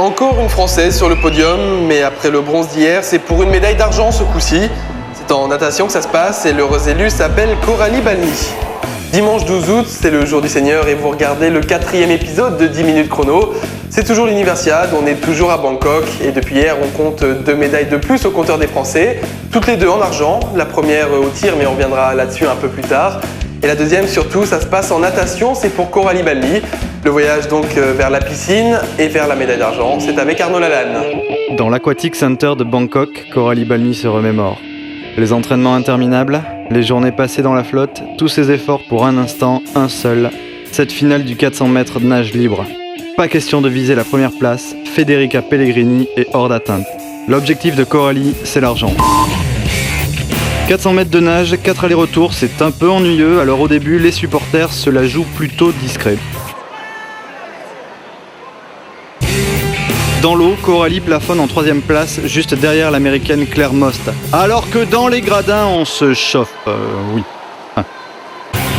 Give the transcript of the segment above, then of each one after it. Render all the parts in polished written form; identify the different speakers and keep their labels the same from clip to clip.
Speaker 1: Encore une Française sur le podium, mais après le bronze d'hier, c'est pour une médaille d'argent ce coup-ci. C'est en natation que ça se passe et l'heureuse élue s'appelle Coralie Balny. Dimanche 12 août, c'est le jour du Seigneur et vous regardez le 4e épisode de 10 minutes chrono. C'est toujours l'Universiade, on est toujours à Bangkok et depuis hier on compte 2 médailles de plus au compteur des Français, toutes les 2 en argent, la première au tir mais on reviendra là-dessus un peu plus tard. Et la deuxième surtout, ça se passe en natation, c'est pour Coralie Balny. Le voyage donc vers la piscine et vers la médaille d'argent, c'est avec Arnaud Lalanne.
Speaker 2: Dans l'Aquatic Center de Bangkok, Coralie Balny se remémore. Les entraînements interminables, les journées passées dans la flotte, tous ces efforts pour un instant, un seul, cette finale du 400 mètres de nage libre. Pas question de viser la première place, Federica Pellegrini est hors d'atteinte. L'objectif de Coralie, c'est l'argent. 400 mètres de nage, 4 allers-retours, c'est un peu ennuyeux, alors au début, les supporters se la jouent plutôt discret. Dans l'eau, Coralie plafonne en 3e place, juste derrière l'américaine Claire Most. Alors que dans les gradins, on se chauffe. Oui.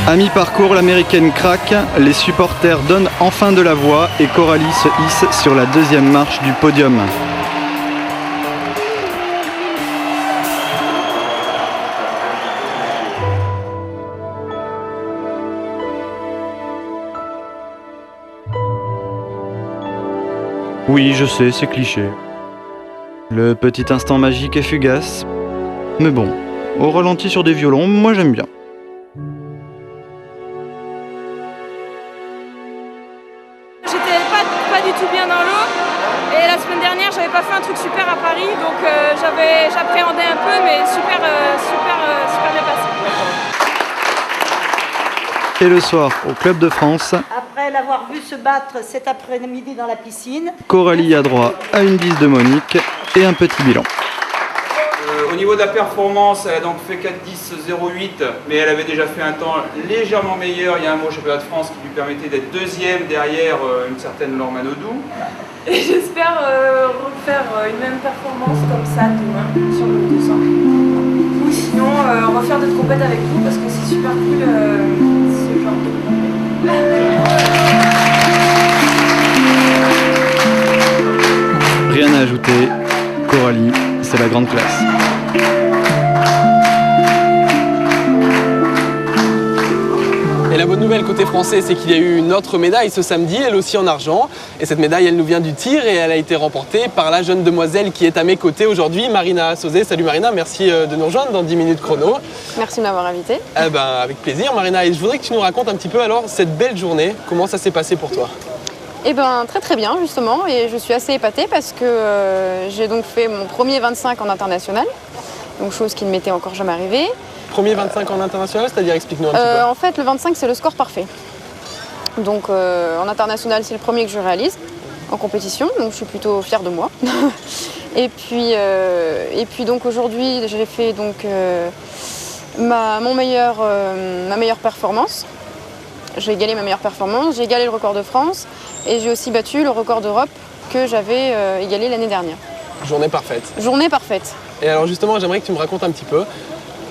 Speaker 2: À mi-parcours, l'américaine craque, les supporters donnent enfin de la voix et Coralie se hisse sur la 2e marche du podium. Oui, je sais, c'est cliché. Le petit instant magique est fugace. Mais bon, au ralenti sur des violons, moi j'aime bien.
Speaker 3: J'étais pas du tout bien dans l'eau. Et la semaine dernière, j'avais pas fait un truc super à Paris. Donc j'appréhendais un peu, mais super bien passé.
Speaker 2: Et le soir, au Club de France,
Speaker 4: après l'avoir vu se battre cet après-midi dans la piscine,
Speaker 2: Coralie a droit à une bise de Monique et un petit bilan.
Speaker 5: Au niveau de la performance, elle a donc fait 4:10,08, mais elle avait déjà fait un temps légèrement meilleur il y a un mois au championnat de France qui lui permettait d'être 2e derrière une certaine Laure Manodou.
Speaker 3: Et j'espère refaire une même performance comme ça demain sur le 200. Ou sinon, refaire d'autres compètes avec vous parce que c'est super cool ce genre de
Speaker 2: Rien à ajouter, Coralie, c'est la grande classe.
Speaker 1: Et la bonne nouvelle côté français, c'est qu'il y a eu une autre médaille ce samedi, elle aussi en argent. Et cette médaille, elle nous vient du tir et elle a été remportée par la jeune demoiselle qui est à mes côtés aujourd'hui, Marina Sauzet. Salut Marina, merci de nous rejoindre dans 10 minutes chrono.
Speaker 6: Merci de m'avoir invité.
Speaker 1: Avec plaisir Marina, et je voudrais que tu nous racontes un petit peu alors cette belle journée, comment ça s'est passé pour toi?
Speaker 6: Eh bien, très bien justement, et je suis assez épatée parce que j'ai donc fait mon premier 25 en international, donc chose qui ne m'était encore jamais arrivée.
Speaker 1: Premier 25 en international, c'est-à-dire explique-nous un petit peu.
Speaker 6: En fait, le 25 c'est le score parfait. Donc en international, c'est le premier que je réalise en compétition, donc je suis plutôt fière de moi. et puis donc aujourd'hui, j'ai fait donc ma meilleure performance. J'ai égalé ma meilleure performance, j'ai égalé le record de France et j'ai aussi battu le record d'Europe que j'avais égalé l'année dernière.
Speaker 1: Journée parfaite.
Speaker 6: Journée parfaite.
Speaker 1: Et alors justement, j'aimerais que tu me racontes un petit peu,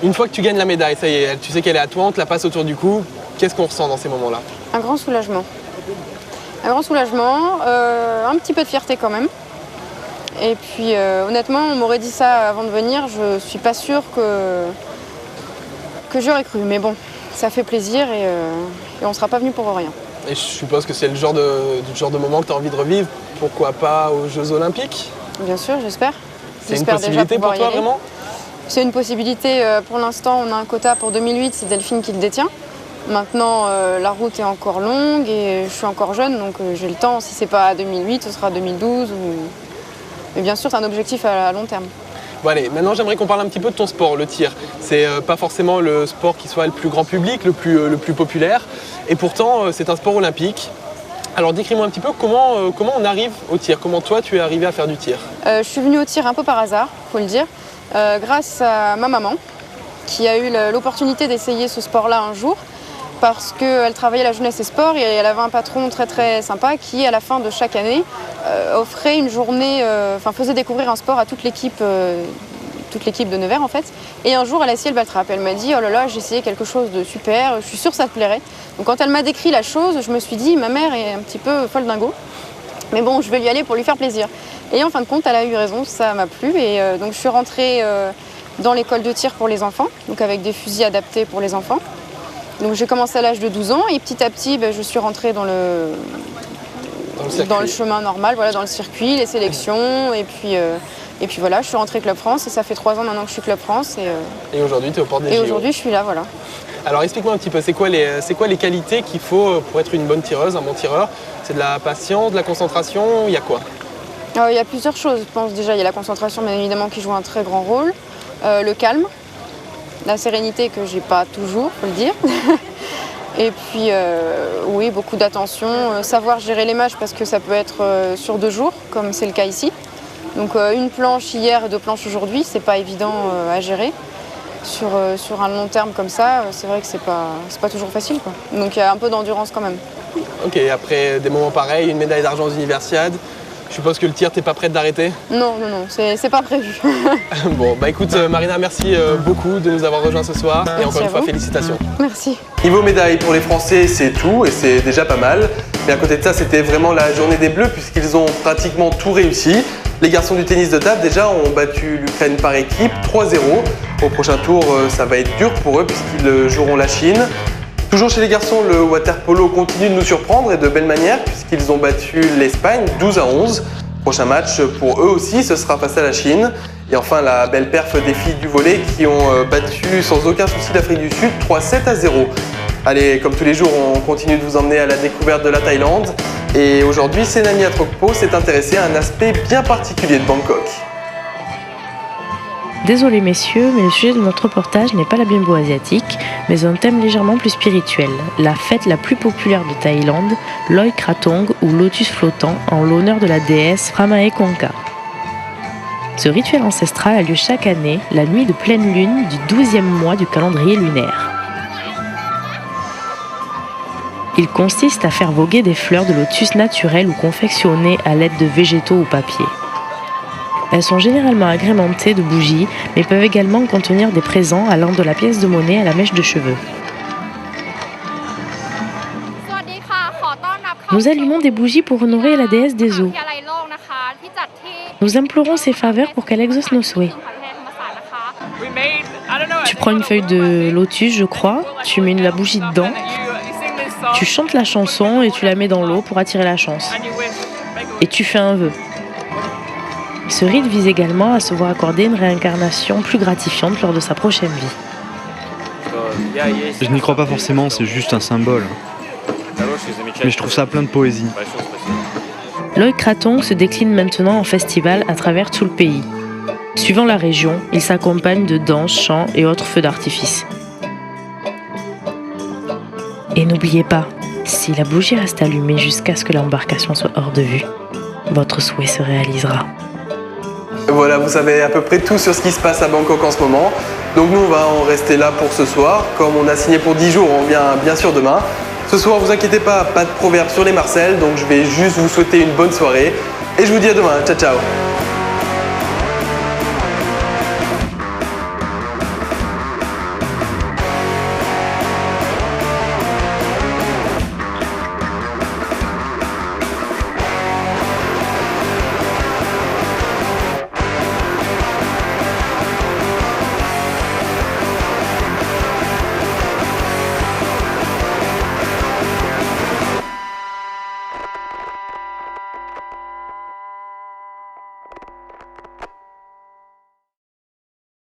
Speaker 1: une fois que tu gagnes la médaille, ça y est, tu sais qu'elle est à toi, on te la passe autour du cou, qu'est-ce qu'on ressent dans ces moments-là?
Speaker 6: Un grand soulagement. Un grand soulagement, un petit peu de fierté quand même. Et puis honnêtement, on m'aurait dit ça avant de venir, je suis pas sûre que j'aurais cru. Mais bon, ça fait plaisir et on ne sera pas venu pour rien.
Speaker 1: Et je suppose que c'est le genre de moment que tu as envie de revivre, pourquoi pas aux Jeux Olympiques?
Speaker 6: Bien sûr, j'espère.
Speaker 1: C'est une possibilité pour toi vraiment?
Speaker 6: C'est une possibilité, pour l'instant on a un quota pour 2008, c'est Delphine qui le détient. Maintenant la route est encore longue et je suis encore jeune, donc j'ai le temps, si c'est pas à 2008, ce sera 2012. Mais bien sûr c'est un objectif à long terme.
Speaker 1: Bon allez, maintenant j'aimerais qu'on parle un petit peu de ton sport, le tir. C'est pas forcément le sport qui soit le plus grand public, le plus populaire, et pourtant c'est un sport olympique. Alors décris-moi un petit peu comment on arrive au tir, comment toi tu es arrivé à faire du tir?
Speaker 6: Je suis venue au tir un peu par hasard, faut le dire, grâce à ma maman qui a eu l'opportunité d'essayer ce sport-là un jour parce qu'elle travaillait à la jeunesse et sport et elle avait un patron très très sympa qui à la fin de chaque année offrait une journée, faisait découvrir un sport à toute l'équipe de Nevers en fait. Et un jour elle a essayé le ball-trap, elle m'a dit oh là là j'ai essayé quelque chose de super, je suis sûre que ça te plairait. Donc quand elle m'a décrit la chose, je me suis dit ma mère est un petit peu folle dingo. Mais bon, je vais y aller pour lui faire plaisir. Et en fin de compte, elle a eu raison, ça m'a plu. Et donc je suis rentrée dans l'école de tir pour les enfants, donc avec des fusils adaptés pour les enfants. Donc j'ai commencé à l'âge de 12 ans et petit à petit, je suis rentrée dans le chemin normal, voilà, dans le circuit, les sélections. Et puis voilà, je suis rentrée Club France et ça fait 3 ans maintenant que je suis Club France.
Speaker 1: Et aujourd'hui, tu es aux portes des JO.
Speaker 6: Et aujourd'hui, je suis là, voilà.
Speaker 1: Alors explique-moi un petit peu, c'est quoi les qualités qu'il faut pour être une bonne tireuse, un bon tireur? C'est de la patience, de la concentration, il y a quoi?
Speaker 6: Il y a plusieurs choses, je pense. Déjà, il y a la concentration, bien évidemment, qui joue un très grand rôle. Le calme, la sérénité que j'ai pas toujours, faut le dire. Et puis, oui, beaucoup d'attention, savoir gérer les matchs parce que ça peut être sur 2 jours, comme c'est le cas ici. Donc une planche hier et 2 planches aujourd'hui, c'est pas évident à gérer. Sur un long terme comme ça, c'est vrai que c'est pas toujours facile, quoi. Donc il y a un peu d'endurance quand même.
Speaker 1: Ok, après des moments pareils, une médaille d'argent aux Universiades, je suppose que le tir, t'es pas prête d'arrêter?
Speaker 6: Non, c'est pas prévu.
Speaker 1: Bon, bah écoute Marina, merci beaucoup de nous avoir rejoints ce soir. Et encore une fois, félicitations.
Speaker 6: Merci.
Speaker 1: Niveau médaille pour les Français, c'est tout et c'est déjà pas mal. Mais à côté de ça, c'était vraiment la journée des Bleus puisqu'ils ont pratiquement tout réussi. Les garçons du tennis de table déjà ont battu l'Ukraine par équipe 3-0. Au prochain tour, ça va être dur pour eux puisqu'ils joueront la Chine. Toujours chez les garçons, le water-polo continue de nous surprendre et de belle manière puisqu'ils ont battu l'Espagne 12-11. Prochain match pour eux aussi, ce sera face à la Chine. Et enfin, la belle perf des filles du volley qui ont battu sans aucun souci l'Afrique du Sud 3-7-0. Allez, comme tous les jours, on continue de vous emmener à la découverte de la Thaïlande. Et aujourd'hui, Senami Atrokpo s'est intéressé à un aspect bien particulier de Bangkok.
Speaker 7: Désolé messieurs, mais le sujet de notre reportage n'est pas la bimbo asiatique, mais un thème légèrement plus spirituel, la fête la plus populaire de Thaïlande, Loi Krathong ou lotus flottant en l'honneur de la déesse Phra-Mae Kongka. Ce rituel ancestral a lieu chaque année, la nuit de pleine lune du 12e mois du calendrier lunaire. Il consiste à faire voguer des fleurs de lotus naturelles ou confectionnées à l'aide de végétaux ou papier. Elles sont généralement agrémentées de bougies, mais peuvent également contenir des présents allant de la pièce de monnaie à la mèche de cheveux. Nous allumons des bougies pour honorer la déesse des eaux. Nous implorons ses faveurs pour qu'elle exauce nos souhaits. Tu prends une feuille de lotus, je crois, tu mets la bougie dedans, tu chantes la chanson et tu la mets dans l'eau pour attirer la chance. Et tu fais un vœu. Ce rite vise également à se voir accorder une réincarnation plus gratifiante lors de sa prochaine vie.
Speaker 2: Je n'y crois pas forcément, c'est juste un symbole. Mais je trouve ça plein de poésie.
Speaker 7: Loi Krathong se décline maintenant en festival à travers tout le pays. Suivant la région, il s'accompagne de danses, chants et autres feux d'artifice. Et n'oubliez pas, si la bougie reste allumée jusqu'à ce que l'embarcation soit hors de vue, votre souhait se réalisera.
Speaker 1: Voilà, vous savez à peu près tout sur ce qui se passe à Bangkok en ce moment. Donc nous, on va en rester là pour ce soir. Comme on a signé pour 10 jours, on revient bien sûr demain. Ce soir, vous inquiétez pas de proverbe sur les Marcel, donc je vais juste vous souhaiter une bonne soirée. Et je vous dis à demain. Ciao, ciao.